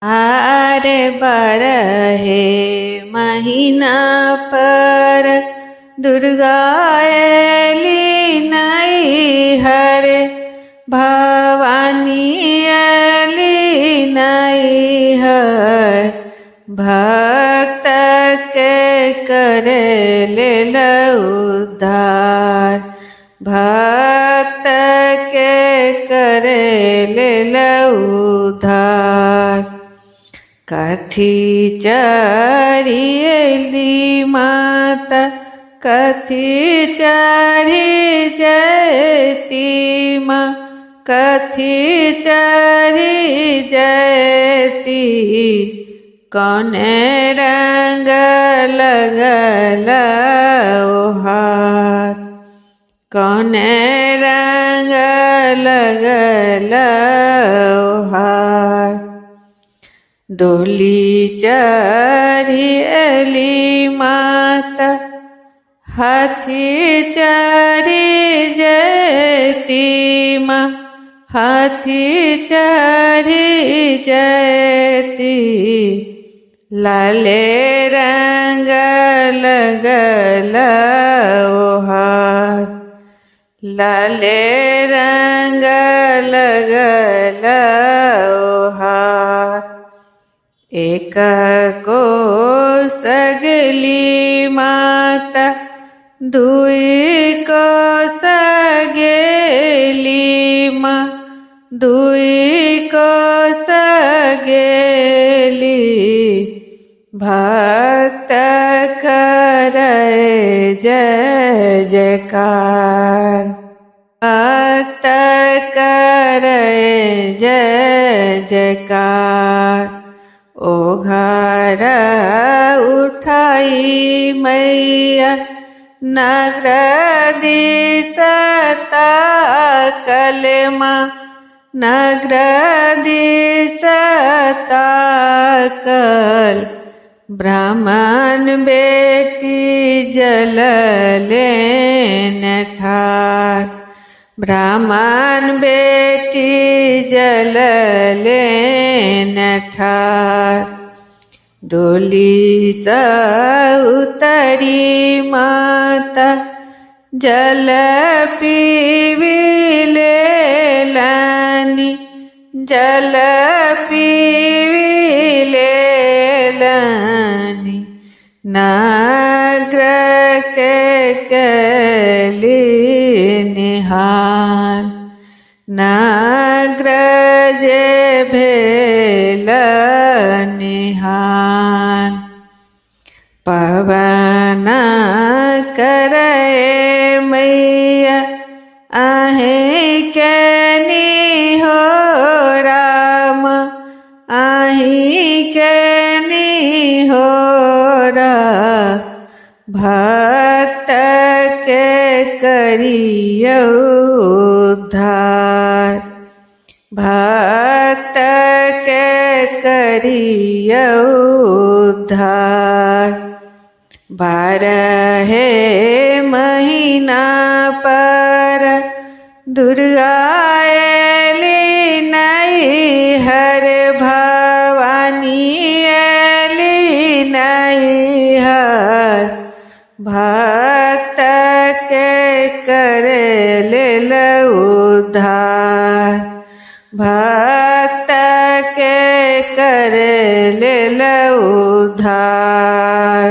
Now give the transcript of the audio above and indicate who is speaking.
Speaker 1: आर बारहे महीना पर दुर्गा एली नैहर भवानी एली नैहर भक्त के करेले उद्धार भक्त के करेले उद्धार। कथी चढ़ी एली माता कथी चढ़ी जयती माँ कथी चढ़ी जयती कौने रंग लगल ओहार कौने रंग लगल ओहार। डोली चढ़ी एली माता हाथी चढ़ी जयती माँ हाथी चढ़ी जयती लाले रंग लगल ओहार लाले रंग लगल ओहार। एक को सगली माता दुई को सगेली माँ दुई को सगेली भक्त करे जय जयकार भक्त करे जय जयकार। ओ घर उठाई मैया नगर दिसता कलमा नगर दिसता कल ब्राह्मण बेटी जल लेन ठार ब्राह्मण बेटी जल लेन ठार। डोली स उतरी माता जल पीवी लेलानी जल पीवी लेलानी नागर के कली निहाल नागर जे भेल निहाल। पवन करे मैया आहे कैनी हो राम आहे कैनी हो रा भक्त के करियो उद्धार भक्त के करियो उद्धार। 12 महीना पर दुर्गा एली नैहर भवानी एली नैहर भक्त के करेले उद्धार भक्त के करेले उद्धार।